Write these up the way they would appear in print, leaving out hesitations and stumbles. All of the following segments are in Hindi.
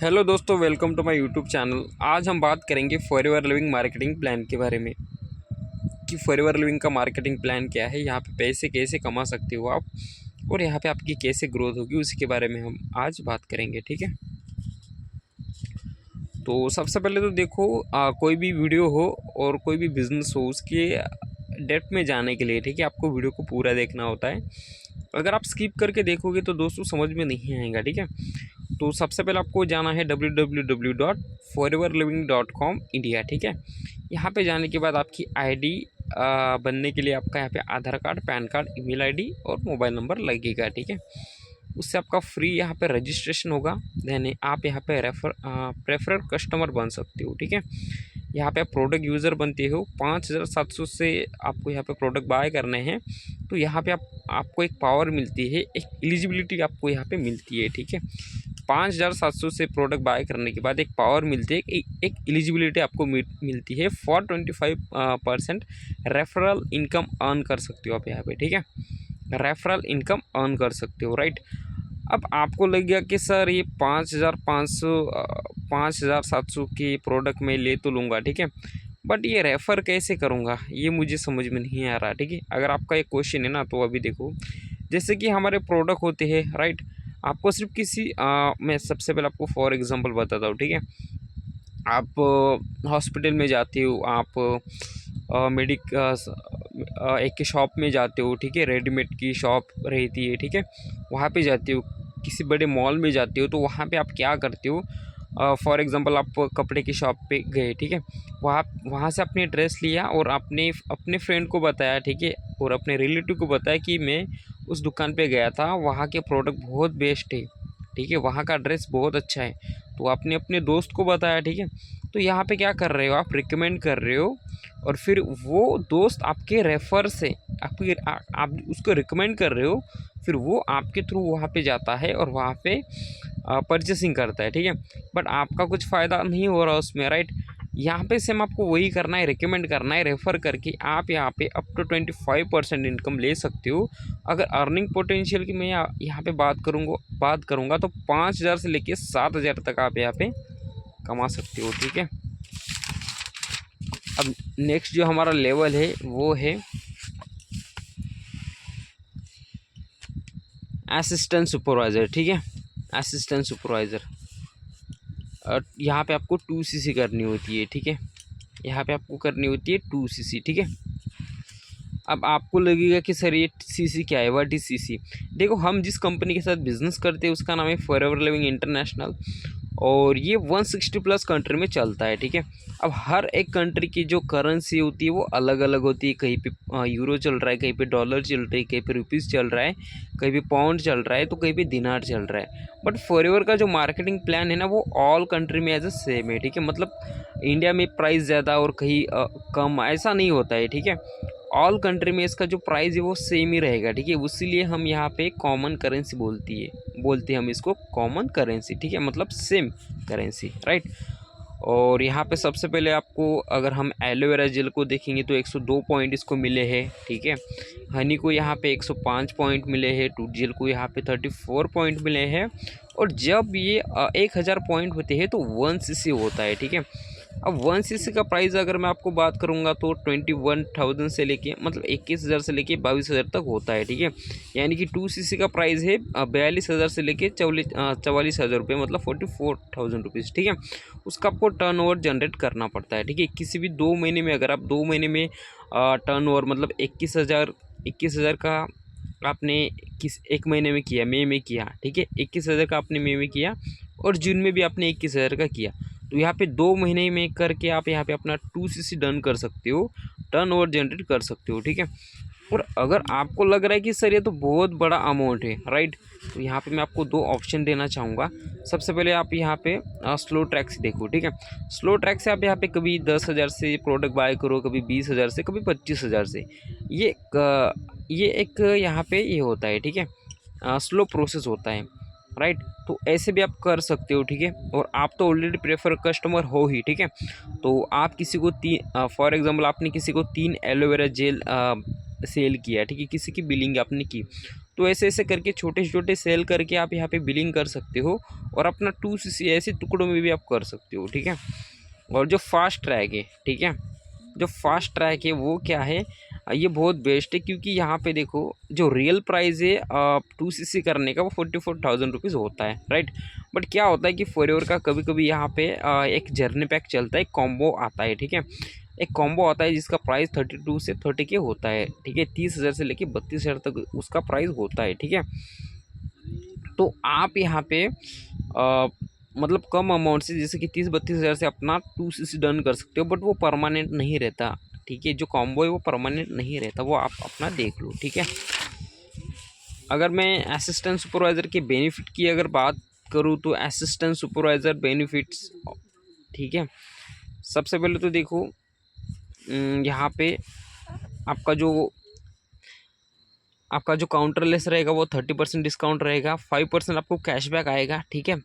हेलो दोस्तों, welcome to my YouTube channel. आज हम बात करेंगे फॉरएवर लिविंग मार्केटिंग प्लान के बारे में कि फॉरएवर लिविंग का मार्केटिंग प्लान क्या है, यहाँ पे पैसे कैसे कमा सकते हो आप और यहाँ पे आपकी कैसे ग्रोथ होगी, उसी के बारे में हम आज बात करेंगे। ठीक है, तो सबसे पहले तो देखो, कोई भी वीडियो हो और कोई भी बिज़नेस हो, उसके डेप्थ में जाने के लिए ठीक है आपको वीडियो को पूरा देखना होता है। अगर आप स्किप करके देखोगे तो दोस्तों समझ में नहीं आएगा। ठीक है, तो सबसे पहले आपको जाना है www.foreverliving.com इंडिया। ठीक है, यहाँ पे जाने के बाद आपकी आईडी बनने के लिए आपका यहाँ पे Aadhaar card, PAN card, email ID और मोबाइल नंबर लगेगा। ठीक है, उससे आपका फ्री यहाँ पे रजिस्ट्रेशन होगा। देन आप यहाँ पे प्रेफर कस्टमर बन सकते हो। ठीक है, यहाँ पे आप प्रोडक्ट यूज़र बनते हो। 5700 से आपको यहाँ पे प्रोडक्ट बाय करने हैं, तो यहाँ पे आपको एक पावर मिलती है, एक एलिजिबिलिटी आपको यहाँ पे मिलती है। ठीक है, 5700 से प्रोडक्ट बाय करने के बाद एक पावर मिलती है, एक एलिजिबिलिटी आपको मिलती है फॉर 25% रेफरल इनकम अर्न कर सकते हो आप यहाँ पे। ठीक है, रेफरल इनकम अर्न कर सकते हो। राइट, अब आपको लग गया कि सर ये 5700 के प्रोडक्ट में ले तो लूँगा, ठीक है, बट ये रेफ़र कैसे करूँगा, ये मुझे समझ में नहीं आ रहा। ठीक है, अगर आपका ये क्वेश्चन है ना, तो अभी देखो, जैसे कि हमारे प्रोडक्ट होते हैं। राइट, आपको सिर्फ किसी मैं सबसे पहले आपको फॉर एग्जांपल बताता हूँ। ठीक है, आप हॉस्पिटल में जाते हो, आप एक शॉप में जाते हो। ठीक है, रेडीमेड की शॉप रहती है, ठीक है, वहाँ पे जाते हो। किसी बड़े मॉल में जाते हो, तो वहाँ पे आप क्या करते हो, फॉर एग्जांपल आप कपड़े की शॉप पे गए। ठीक है, वहाँ से आपने ड्रेस लिया और आपने अपने फ्रेंड को बताया। ठीक है, और अपने रिलेटिव को बताया कि मैं उस दुकान पे गया था, वहाँ के प्रोडक्ट बहुत बेस्ट है। ठीक है, वहाँ का ड्रेस बहुत अच्छा है, तो आपने अपने दोस्त को बताया। ठीक है, तो यहाँ पे क्या कर रहे हो, आप रिकमेंड कर रहे हो, और फिर वो दोस्त आपके रेफ़र से आप उसको रिकमेंड कर रहे हो, फिर वो आपके थ्रू वहाँ पे जाता है और वहाँ पे परचेसिंग करता है। ठीक है, बट आपका कुछ फ़ायदा नहीं हो रहा उसमें। राइट, यहाँ पे सेम आपको वही करना है, रिकमेंड करना है, रेफ़र करके आप यहाँ पे अप टू 25% इनकम ले सकते हो। अगर अर्निंग पोटेंशियल की मैं यहाँ पे बात करूँगा तो 5000 से लेके 7000 तक आप यहाँ पे कमा सकते हो। ठीक है, अब नेक्स्ट जो हमारा लेवल है वो है असिस्टेंट सुपरवाइज़र। ठीक है, असिस्टेंट सुपरवाइज़र, यहाँ पे आपको 2cc करनी होती है। ठीक है, यहाँ पे आपको करनी होती है 2cc। ठीक है, अब आपको लगेगा कि सर ये सीसी क्या है, व्हाट इज़ सीसी। देखो, हम जिस कंपनी के साथ बिज़नेस करते हैं उसका नाम है फॉरएवर लिविंग इंटरनेशनल, और ये 160 प्लस कंट्री में चलता है। ठीक है, अब हर एक कंट्री की जो करेंसी होती है वो अलग अलग होती है। कहीं पे यूरो चल रहा है, कहीं पे डॉलर चल रही है, कहीं पे रुपीज़ चल रहा है, कहीं पे पाउंड चल रहा है, तो कहीं पे दिनार चल रहा है। बट फॉरएवर का जो मार्केटिंग प्लान है ना, वो ऑल कंट्री में एज अ सेम है। ठीक है, मतलब इंडिया में प्राइस ज़्यादा और कहीं कम, ऐसा नहीं होता है। ठीक है, ऑल कंट्री में इसका जो प्राइस है वो सेम ही रहेगा। ठीक है, उसीलिए हम यहाँ पे कॉमन करेंसी बोलते हैं हम इसको कॉमन करेंसी। ठीक है, मतलब सेम करेंसी। राइट, और यहाँ पे सबसे पहले आपको, अगर हम एलोवेरा जेल को देखेंगे तो 102 पॉइंट इसको मिले हैं। ठीक है, हनी को यहाँ पे 105 पॉइंट मिले हैं, टूथ जेल को यहाँ पे 34 पॉइंट मिले हैं, और जब ये 1000 पॉइंट होते हैं तो 1cc होता है। ठीक है, अब 1cc का प्राइस अगर मैं आपको बात करूंगा तो 21,000 से लेके, मतलब 21,000 से लेके 22,000 तक होता है। ठीक है, यानी कि 2cc का प्राइस है 42,000 से लेके 44,000 रुपये, मतलब 44,000 रुपीज़। ठीक है, उसका आपको टर्नओवर जनरेट करना पड़ता है। ठीक है, किसी भी 2 महीने में, अगर आप 2 महीने में टर्नओवर मतलब 21,000 का आपने एक महीने में किया, मई में किया। ठीक है, 21,000 का आपने मई में किया, और जून में भी आपने 21,000 का किया, तो यहाँ पे 2 महीने में करके आप यहाँ पे अपना 2cc डन कर सकते हो, टर्नओवर जनरेट कर सकते हो। ठीक है, और अगर आपको लग रहा है कि सर ये तो बहुत बड़ा अमाउंट है, राइट, तो यहाँ पे मैं आपको 2 ऑप्शन देना चाहूँगा। सबसे पहले आप यहाँ पे स्लो ट्रैक से देखो। ठीक है, स्लो ट्रैक से आप यहाँ पे कभी 10,000 से प्रोडक्ट बाय करो, कभी 20,000 से, कभी 25,000 से। ये एक यहाँ पे ये होता है। ठीक है, स्लो प्रोसेस होता है। राइट, तो ऐसे भी आप कर सकते हो। ठीक है, और आप तो ऑलरेडी प्रेफर कस्टमर हो ही। ठीक है, तो आप किसी को फॉर एग्जांपल आपने किसी को 3 एलोवेरा जेल सेल किया। ठीक है, किसी की बिलिंग आपने की, तो ऐसे ऐसे करके छोटे छोटे सेल करके आप यहाँ पे बिलिंग कर सकते हो और अपना 2cc ऐसे टुकड़ों में भी आप कर सकते हो, ठीक है। और जो फास्ट ट्रैक है, ठीक है, जो फास्ट ट्रैक है वो क्या है, ये बहुत बेस्ट है, क्योंकि यहाँ पे देखो जो रियल प्राइस है 2cc करने का वो 44,000 रुपीज़ होता है, राइट। बट क्या होता है कि फॉरएवर का कभी कभी यहाँ पे एक जर्नी पैक चलता है, कॉम्बो आता है, ठीक है। एक कॉम्बो आता है जिसका प्राइस 32 से 30K होता है, ठीक है। 30,000 से लेके 32,000 तक उसका प्राइस होता है, ठीक है। तो आप यहाँ पे मतलब कम अमाउंट से, जैसे कि 30-32 हज़ार से अपना 2cc डन कर सकते हो, बट वो परमानेंट नहीं रहता, ठीक है। जो कॉम्बो है वो परमानेंट नहीं रहता, वो आप अपना देख लो, ठीक है। अगर मैं असिस्टेंट सुपरवाइज़र के बेनिफिट की अगर बात करूँ तो असिस्टेंट सुपरवाइज़र बेनिफिट्स, ठीक है। सबसे पहले तो देखो यहाँ पे आपका जो काउंटरलेस रहेगा वो 30% डिस्काउंट रहेगा, 5% आपको कैशबैक आएगा, ठीक है।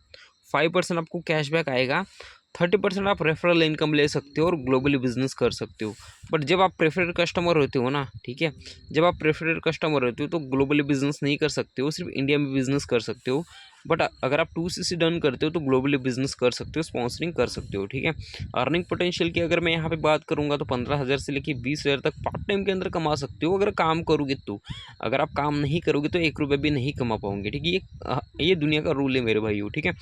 5% आपको कैशबैक आएगा, 30% आप रेफरल इनकम ले सकते हो और ग्लोबली बिजनेस कर सकते हो। बट जब आप प्रेफर्ड कस्टमर होते हो ना, ठीक है, जब आप प्रेफर्ड कस्टमर होते हो तो ग्लोबली बिजनेस नहीं कर सकते हो, सिर्फ इंडिया में बिजनेस कर सकते हो। बट अगर आप 2cc डन करते हो तो ग्लोबली बिजनेस कर सकते हो, स्पॉन्सरिंग कर सकते हो, ठीक है। अर्निंग पोटेंशियल की अगर मैं यहाँ पे बात करूँगा तो 15,000 से लेकर 20,000 तक पार्ट टाइम के अंदर कमा सकते हो, अगर काम करोगे तो। अगर आप काम नहीं करोगे तो 1 रुपये भी नहीं कमा पाओगे, ठीक है। ये दुनिया का रूल है मेरे भाइयों, ठीक है।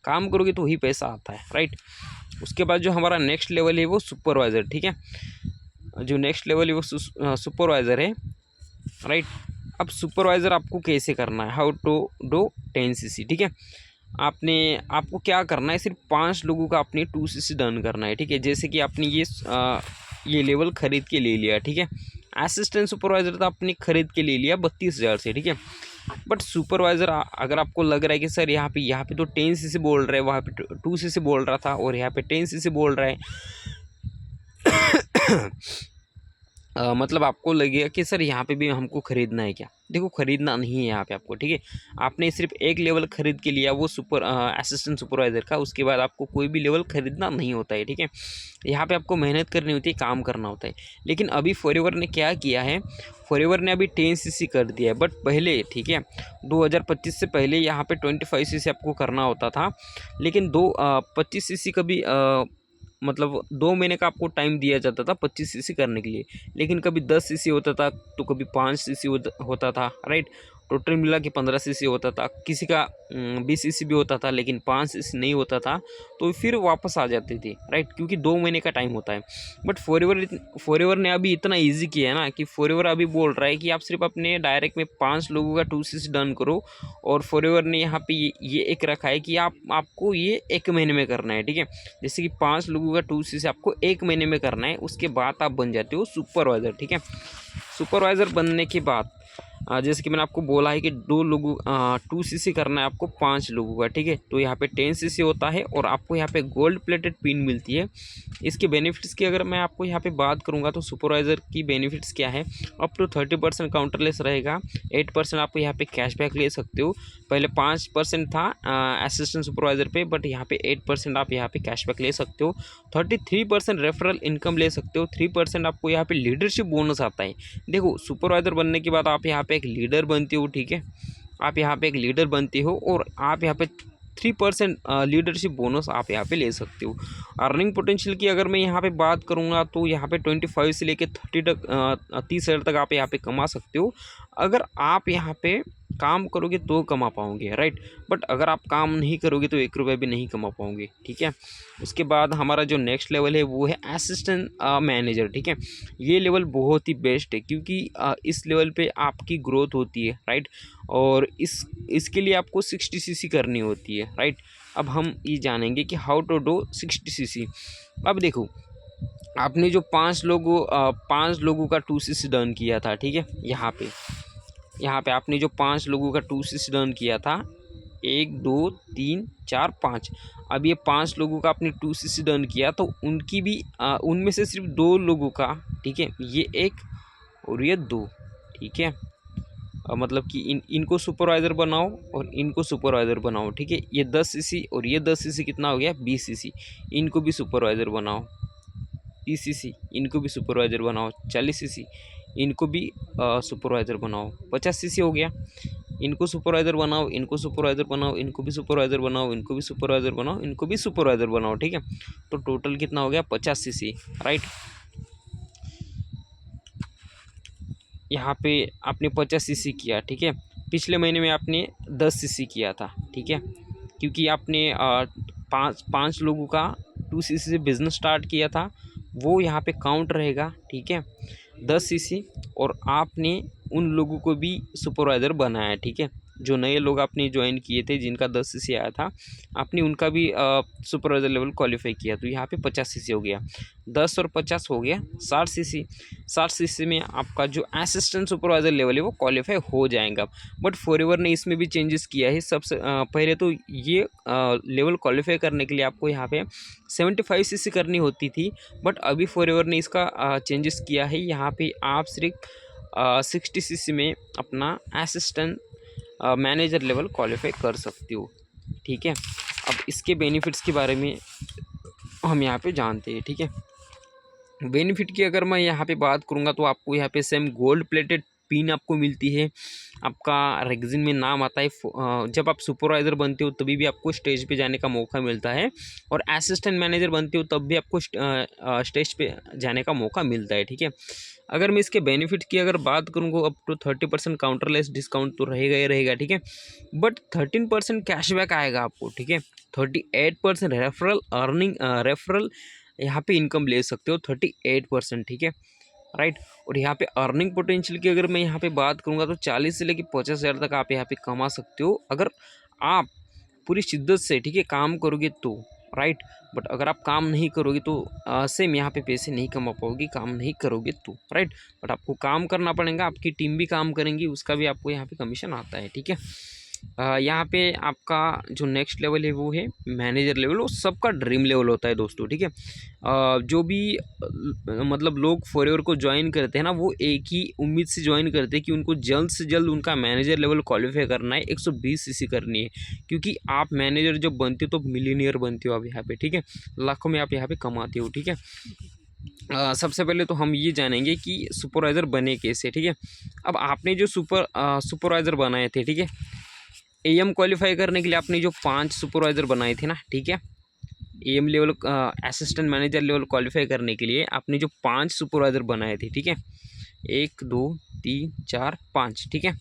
काम करोगे तो ही पैसा आता है, राइट। उसके बाद जो हमारा नेक्स्ट लेवल है वो सुपरवाइज़र, ठीक है। जो नेक्स्ट लेवल है वो सुपरवाइज़र है, राइट। अब सुपरवाइज़र आपको कैसे करना है, हाउ टू डू 10cc, ठीक है। आपको क्या करना है, सिर्फ 5 लोगों का अपनी 2cc डन करना है, ठीक है। जैसे कि आपने ये लेवल खरीद के ले लिया, ठीक है। असिस्टेंट सुपरवाइज़र तो आपने खरीद के ले लिया 32,000 से, ठीक है। बट सुपरवाइज़र अगर आपको लग रहा है कि सर यहाँ पे तो 10cc बोल रहा है, वहाँ पे 2cc बोल रहा था और यहाँ पे 10cc बोल रहा है मतलब आपको लगेगा कि सर यहाँ पे भी हमको ख़रीदना है क्या। देखो खरीदना नहीं है यहाँ पे आपको, ठीक है। आपने सिर्फ एक लेवल खरीद के लिया वो असिस्टेंट सुपरवाइज़र का, उसके बाद आपको कोई भी लेवल खरीदना नहीं होता है, ठीक है। यहाँ पे आपको मेहनत करनी होती है, काम करना होता है। लेकिन अभी फॉरएवर ने क्या किया है, फॉरएवर ने अभी 10cc कर दिया है, बट पहले, ठीक है, 2025 से पहले यहाँ पे 25cc आपको करना होता था। लेकिन 25cc का भी मतलब 2 महीने का आपको टाइम दिया जाता था 25cc करने के लिए। लेकिन कभी 10cc होता था तो कभी 5cc होता था, राइट। टोटल मिला के 15cc होता था, किसी का 20cc भी होता था, लेकिन 5cc नहीं होता था, तो फिर वापस आ जाते थे, राइट, क्योंकि 2 महीने का टाइम होता है। बट फॉरएवर ने अभी इतना ईजी किया है ना कि फॉरएवर अभी बोल रहा है कि आप सिर्फ अपने डायरेक्ट में 5 लोगों का 2cc डन करो। और फॉरएवर ने यहाँ पे ये एक रखा है कि आपको ये 1 महीने में करना है, ठीक है। जैसे कि 5 लोगों का 2cc आपको 1 महीने में करना है, उसके बाद आप बन जाते हो सुपरवाइज़र, ठीक है। सुपरवाइज़र बनने के बाद जैसे कि मैंने आपको बोला है कि 2cc करना है आपको 5 लोगों का, ठीक है। तो यहाँ पे 10cc होता है और आपको यहाँ पे गोल्ड प्लेटेड पिन मिलती है। इसके बेनिफिट्स की अगर मैं आपको यहाँ पे बात करूँगा तो सुपरवाइज़र की बेनिफिट्स क्या है, अप टू 30% काउंटरलेस रहेगा, 8% आप यहाँ पे कैशबैक ले सकते हो। पहले 5% था असिस्टेंट सुपरवाइज़र पे, बट यहाँ पे 8% आप यहाँ पे कैशबैक ले सकते हो। 33% रेफरल इनकम ले सकते हो। 3% आपको यहाँ पे लीडरशिप बोनस आता है। देखो सुपरवाइज़र बनने के बाद आप यहाँ पे एक लीडर बनते हो, ठीक है। आप यहाँ पे एक लीडर बनते हो और आप यहाँ पे 3% लीडरशिप बोनस आप यहाँ पे ले सकते हो। अर्निंग पोटेंशियल की अगर मैं यहाँ पे बात करूँगा तो यहाँ पे 25 से लेके 30,000 तक आप यहाँ पे कमा सकते हो। अगर आप यहाँ पे काम करोगे तो कमा पाओगे, राइट। बट अगर आप काम नहीं करोगे तो 1 रुपये भी नहीं कमा पाओगे, ठीक है। उसके बाद हमारा जो नेक्स्ट लेवल है वो है असिस्टेंट मैनेजर, ठीक है। ये लेवल बहुत ही बेस्ट है क्योंकि इस लेवल पे आपकी ग्रोथ होती है, राइट। और इसके लिए आपको 60cc करनी होती है, राइट। अब हम ये जानेंगे कि हाउ टू डू 60cc। अब देखो आपने जो 5 लोगों का 2cc डन किया था, ठीक है। यहाँ पे आपने जो 5 लोगों का 2cc डन किया था, 1 2 3 4 5, अब ये 5 लोगों का आपने 2cc डन किया तो उनकी भी उनमें से सिर्फ 2 लोगों का, ठीक है, ये 1 और ये 2, ठीक है। मतलब कि इनको सुपरवाइज़र बनाओ और इनको सुपरवाइज़र बनाओ, ठीक है। ये 10cc और ये 10cc कितना हो गया 20cc, इनको भी सुपरवाइज़र बनाओ। 30cc इनको भी सुपरवाइज़र बनाओ। 40cc इनको भी सुपरवाइज़र बनाओ। 50cc हो गया, इनको सुपरवाइज़र बनाओ, इनको सुपरवाइज़र बनाओ, इनको भी सुपरवाइज़र बनाओ, इनको भी सुपरवाइज़र बनाओ, इनको भी सुपरवाइज़र बनाओ, ठीक है। तो टोटल कितना हो गया 50 सीसी, राइट। यहाँ पे आपने 50 सीसी किया, ठीक है। पिछले महीने में आपने 10 सीसी किया था, ठीक है, क्योंकि आपने पाँच लोगों का 2 सीसी से बिज़नेस स्टार्ट किया था, वो यहाँ पे काउंट रहेगा, ठीक है, 10 सीसी। और आपने उन लोगों को भी सुपरवाइज़र बनाया, ठीक है, जो नए लोग आपने ज्वाइन किए थे जिनका 10 सीसी आया था, आपने उनका भी सुपरवाइज़र लेवल क्वालिफाई किया, तो यहाँ पे 50 सीसी हो गया। 10 और 50 हो गया 60 सीसी। 60 सीसी में आपका जो असिस्टेंट सुपरवाइज़र लेवल है वो क्वालिफाई हो जाएगा। बट फॉरएवर ने इसमें भी चेंजेस किया है। सबसे पहले तो ये लेवल क्वालिफाई करने के लिए आपको यहाँ पे 75 सीसी करनी होती थी, बट अभी फॉरएवर ने इसका चेंजेस किया है। यहाँ पे आप सिर्फ 60 सीसी में अपना असिस्टेंट मैनेजर लेवल क्वालिफाई कर सकते हो, ठीक है। अब इसके बेनिफिट्स के बारे में हम यहाँ पे जानते हैं, ठीक है। बेनिफिट की अगर मैं यहाँ पे बात करूँगा तो आपको यहाँ पे सेम गोल्ड प्लेटेड पिन आपको मिलती है, आपका रेगजिन में नाम आता है। जब आप सुपरवाइज़र बनते हो तभी भी आपको स्टेज पे जाने का मौका मिलता है, और असिस्टेंट मैनेजर बनते हो तब भी आपको स्टेज पे जाने का मौका मिलता है, ठीक है। अगर मैं इसके बेनिफिट की अगर बात करूँगा, अप टू 30% काउंटरलेस डिस्काउंट तो रहेगा ही रहेगा, ठीक है। बट 13% कैशबैक आएगा आपको, ठीक है। 38% रेफरल यहाँ पे इनकम ले सकते हो, 38%, ठीक है, राइट। और यहाँ पे अर्निंग पोटेंशियल की अगर मैं यहाँ पे बात करूँगा तो 40 से लेकर 50,000 तक आप यहाँ पे कमा सकते हो, अगर आप पूरी शिद्दत से, ठीक है, काम करोगे तो, राइट। बट अगर आप काम नहीं करोगे तो सेम यहाँ पे पैसे नहीं कमा पाओगे, काम नहीं करोगे तो, राइट। बट आपको काम करना पड़ेगा, आपकी टीम भी काम करेंगी, उसका भी आपको यहाँ पे कमीशन आता है, ठीक है। यहाँ पे आपका जो नेक्स्ट लेवल है वो है मैनेजर लेवल। वो सबका ड्रीम लेवल होता है दोस्तों, ठीक है। जो भी मतलब लोग फॉरएवर को ज्वाइन करते हैं ना, वो एक ही उम्मीद से ज्वाइन करते हैं कि उनको जल्द से जल्द उनका मैनेजर लेवल क्वालिफाई करना है, 120 सीसी करनी है। क्योंकि आप मैनेजर जब बनते हो तो मिलीनियर बनते हो आप यहाँ पे, ठीक है, लाखों में आप यहाँ पे कमाते हो, ठीक है। सबसे पहले तो हम ये जानेंगे कि सुपरवाइज़र बने कैसे, ठीक है। अब आपने जो सुपरवाइज़र बनाए थे, ठीक है, एएम क्वालिफाई करने के लिए आपने जो 5 सुपरवाइज़र बनाए थे ना, ठीक है, am level assistant manager level qualify करने के लिए आपने जो 5 सुपरवाइज़र बनाए थे, ठीक है, 1 2 3 4 5, ठीक है।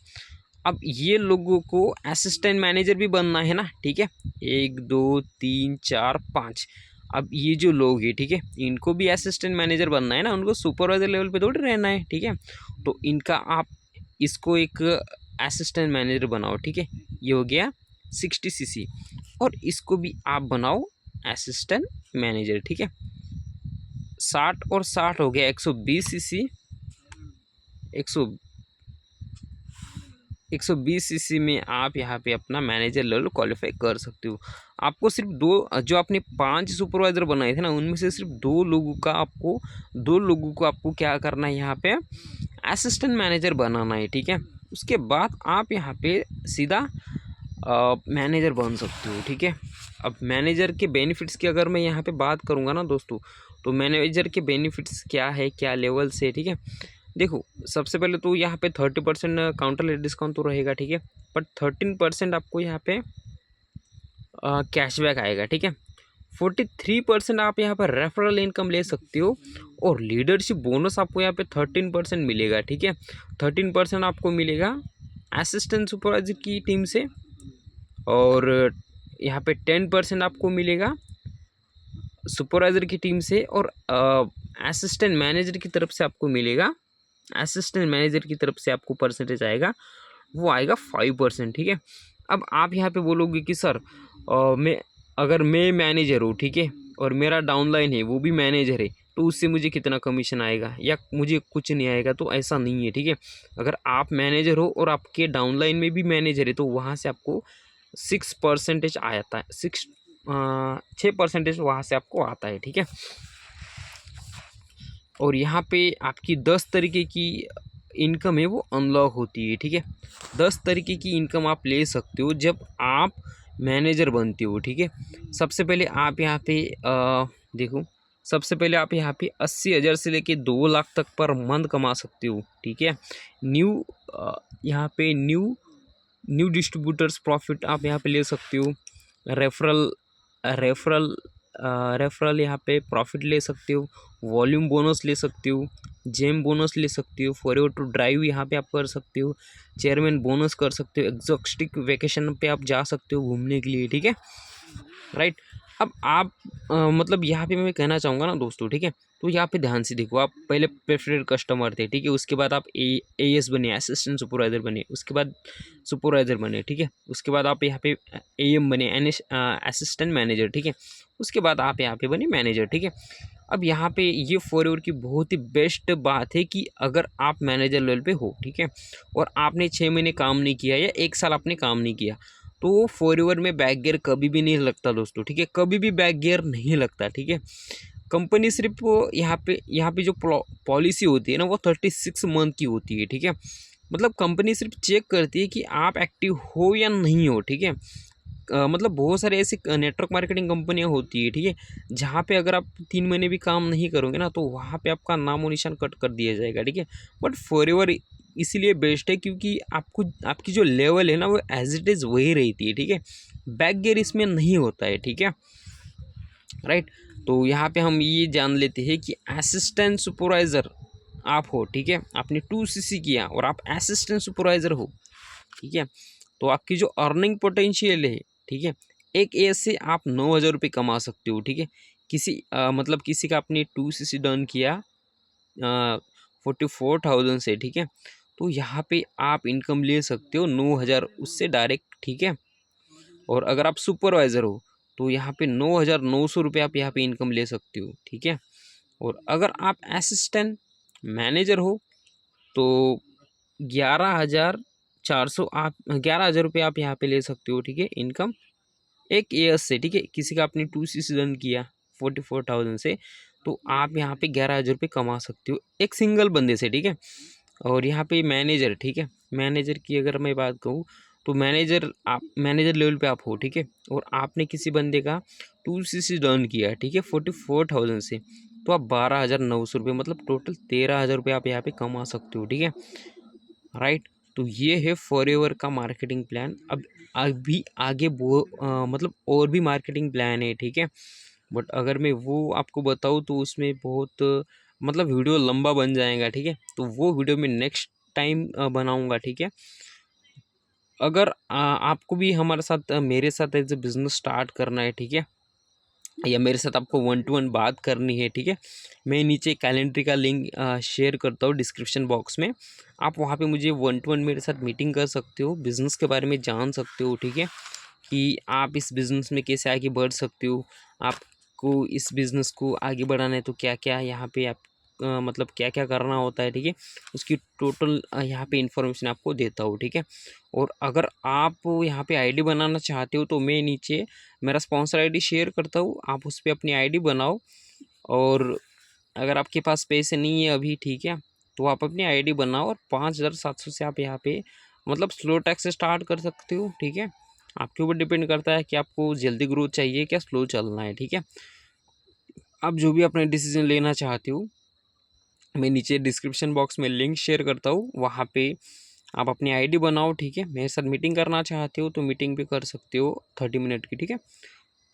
अब ये लोगों को असिस्टेंट मैनेजर भी बनना है ना, ठीक है, 1 2 3 4 5। अब ये जो लोग हैं, ठीक है, इनको भी असिस्टेंट मैनेजर बनना है ना, उनको सुपरवाइज़र लेवल पे थोड़ी रहना है, ठीक है। तो इनका आप इसको एक असिस्टेंट मैनेजर बनाओ, ठीक है, ये हो गया 60 सीसी। और इसको भी आप बनाओ असिस्टेंट मैनेजर, ठीक है। 60 और 60 हो गया 120 सीसी। 120 सीसी में आप यहाँ पे अपना मैनेजर लेवल क्वालिफाई कर सकते हो। आपको सिर्फ जो आपने 5 सुपरवाइज़र बनाए थे ना, उनमें से सिर्फ दो लोगों को आपको क्या करना है, यहाँ पे असिस्टेंट मैनेजर बनाना है, ठीक है। उसके बाद आप यहाँ पे सीधा मैनेजर बन सकते हो, ठीक है। अब मैनेजर के बेनिफिट्स की अगर मैं यहाँ पे बात करूँगा ना दोस्तों, तो मैनेजर के बेनिफिट्स क्या है, क्या लेवल से, ठीक है। देखो, सबसे पहले तो यहाँ पे 30% काउंटर डिस्काउंट तो रहेगा, ठीक है। बट 13% आपको यहाँ पे कैशबैक आएगा, ठीक है। 43% आप यहाँ पर रेफरल इनकम ले सकते हो, और लीडरशिप बोनस आपको यहाँ पे 13% मिलेगा, ठीक है। 13% आपको मिलेगा असिस्टेंट सुपरवाइजर की टीम से, और यहाँ पे 10% आपको मिलेगा सुपरवाइज़र की टीम से, और असिस्टेंट मैनेजर की तरफ से आपको मिलेगा, असिस्टेंट मैनेजर की तरफ से आपको परसेंटेज आएगा, वो आएगा 5%, ठीक है। अब आप यहाँ पे बोलोगे कि सर अगर मैं मैनेजर हूँ, ठीक है, और मेरा डाउनलाइन है वो भी मैनेजर है, तो उससे मुझे कितना कमीशन आएगा या मुझे कुछ नहीं आएगा? तो ऐसा नहीं है, ठीक है। अगर आप मैनेजर हो और आपके डाउनलाइन में भी मैनेजर है, तो वहाँ से आपको 6% आता है, 6% वहाँ से आपको आता है, ठीक है। और यहाँ पे आपकी 10 तरीके की इनकम है वो अनलॉक होती है, ठीक है। 10 तरीके की इनकम आप ले सकते हो जब आप मैनेजर बनते हो, ठीक है। सबसे पहले आप यहाँ पे देखो, सबसे पहले आप यहाँ पे 80,000 से लेके 2 लाख तक पर मंथ कमा सकते हो, ठीक है। यहाँ पे न्यू न्यू डिस्ट्रीब्यूटर्स प्रॉफिट आप यहाँ पे ले सकते हो। रेफरल रेफरल रेफरल यहाँ पे प्रॉफिट ले सकते हो। वॉल्यूम बोनस ले सकते हो। जेम बोनस ले सकते हो। फॉरएवर टू ड्राइव यहाँ पे आप कर सकते हो। चेयरमैन बोनस कर सकते हो। एग्जॉस्टिक वेकेशन पे आप जा सकते हो घूमने के लिए, ठीक है, राइट। अब आप मतलब यहाँ पे मैं कहना चाहूँगा ना दोस्तों, ठीक है, तो यहाँ पे ध्यान से देखो, आप पहले प्रेफरेड कस्टमर थे, ठीक है, उसके बाद आप एएस बने, असिस्टेंट सुपरवाइजर बने, उसके बाद सुपरवाइजर बने, ठीक है, उसके बाद आप यहाँ पे एएम बने, असिस्टेंट मैनेजर, ठीक है, उसके बाद आप यहाँ पे बने मैनेजर, ठीक है। अब यहाँ पे ये फॉरएवर की बहुत ही बेस्ट बात है कि अगर आप मैनेजर लेवल पे हो, ठीक है, और आपने 6 महीने काम नहीं किया या 1 साल आपने काम नहीं किया, तो फॉरएवर में बैक गियर कभी भी नहीं लगता दोस्तों, ठीक है, कभी भी बैक गियर नहीं लगता, ठीक है। कंपनी सिर्फ यहाँ पे जो पॉलिसी होती है ना, वो 36 मंथ की होती है, ठीक है। मतलब कंपनी सिर्फ चेक करती है कि आप एक्टिव हो या नहीं हो, ठीक है। मतलब बहुत सारे ऐसे नेटवर्क मार्केटिंग कंपनियां होती है, ठीक है, जहाँ पे अगर आप 3 महीने भी काम नहीं करोगे ना, तो वहाँ पे आपका नामो निशान कट कर दिया जाएगा, ठीक है। बट फॉरएवर इसीलिए बेस्ट है क्योंकि आपको आपकी जो लेवल है ना, वो एज इट इज़ वही रहती है, ठीक है, बैक गियर इसमें नहीं होता है, ठीक है, राइट। तो यहाँ पे हम ये जान लेते हैं कि असिस्टेंट सुपरवाइज़र आप हो, ठीक है, आपने 2cc किया और आप असिस्टेंट सुपरवाइज़र हो, ठीक है, तो आपकी जो अर्निंग पोटेंशियल है, ठीक है, एक एज से आप 9,000 रुपये कमा सकते हो, ठीक है। मतलब किसी का आपने 2cc डन किया 44,000 से, ठीक है, तो यहाँ पे आप इनकम ले सकते हो 9,000 उससे डायरेक्ट, ठीक है। और अगर आप सुपरवाइज़र हो तो यहाँ पे 9,900 रुपये आप यहाँ पे इनकम ले सकते हो, ठीक है। और अगर आप असिस्टेंट मैनेजर हो तो 11,400 आप 11,000 रुपये आप यहाँ पे ले सकते हो, ठीक है, इनकम एक ईयर्स से, ठीक है। किसी का आपने 2cc रन किया 44,000 से, तो आप यहाँ पे 11,000 रुपये कमा सकते हो एक सिंगल बंदे से, ठीक है। और यहाँ पे मैनेजर, ठीक है, मैनेजर की अगर मैं बात कहूँ तो मैनेजर लेवल पे आप हो, ठीक है, और आपने किसी बंदे का 2cc डन किया, ठीक है, 44,000 से, तो आप 12,900 रुपये मतलब टोटल 13,000 रुपये आप यहाँ पे कमा सकते हो, ठीक है, राइट। तो ये है फॉरएवर का मार्केटिंग प्लान। अब अभी आगे मतलब और भी मार्केटिंग प्लान है, ठीक है, बट अगर मैं वो आपको बताऊँ तो उसमें बहुत मतलब वीडियो लंबा बन जाएगा, ठीक है, तो वो वीडियो मैं नेक्स्ट टाइम बनाऊंगा, ठीक है। अगर आपको भी हमारे साथ मेरे साथ एज ए बिज़नेस स्टार्ट करना है, ठीक है, या मेरे साथ आपको 1 to 1 बात करनी है, ठीक है, मैं नीचे कैलेंडर का लिंक शेयर करता हूँ डिस्क्रिप्शन बॉक्स में। आप वहाँ पे मुझे 1 to 1 मेरे साथ मीटिंग कर सकते हो, बिज़नेस के बारे में जान सकते हो, ठीक है, कि आप इस बिज़नेस में कैसे आगे बढ़ सकते हो। आपको इस बिज़नेस को आगे बढ़ाना है तो क्या क्या यहाँ पे आप मतलब क्या क्या करना होता है, ठीक है, उसकी टोटल यहाँ पे इन्फॉर्मेशन आपको देता हूँ, ठीक है। और अगर आप यहाँ पे आईडी बनाना चाहते हो तो मैं नीचे मेरा स्पॉन्सर आईडी शेयर करता हूँ, आप उस पर अपनी आईडी बनाओ। और अगर आपके पास पैसे नहीं है अभी, ठीक है, तो आप अपनी आईडी बनाओ और 5,700 से आप यहाँ पे मतलब स्लो टैक्स से स्टार्ट कर सकते हो, ठीक है। आपके ऊपर डिपेंड करता है कि आपको जल्दी ग्रोथ चाहिए क्या स्लो चलना है, ठीक है। आप जो भी अपना डिसीजन लेना चाहते हो, मैं नीचे डिस्क्रिप्शन बॉक्स में लिंक शेयर करता हूँ, वहाँ पे आप अपनी आईडी बनाओ, ठीक है। मेरे साथ मीटिंग करना चाहते हो तो मीटिंग भी कर सकते हो 30 मिनट की, ठीक है।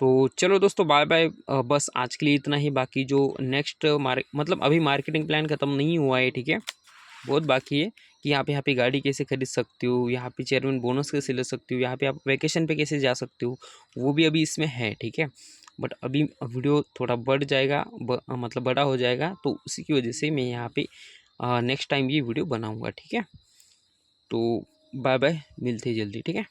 तो चलो दोस्तों, बाय बाय। बस आज के लिए इतना ही। बाकी जो नेक्स्ट मतलब अभी मार्केटिंग प्लान ख़त्म नहीं हुआ है, ठीक है, बहुत बाकी है कि यहाँ पे गाड़ी कैसे खरीद सकते हो, यहाँ पे चेयरमैन बोनस कैसे ले सकते हो, यहाँ पे आप वैकेशन पे कैसे जा सकते हो, वो भी अभी इसमें है, ठीक है। बट अभी वीडियो थोड़ा बढ़ जाएगा, मतलब बड़ा हो जाएगा, तो उसी की वजह से मैं यहाँ पे नेक्स्ट टाइम ये वीडियो बनाऊँगा, ठीक है। तो बाय बाय, मिलते हैं जल्दी, ठीक है।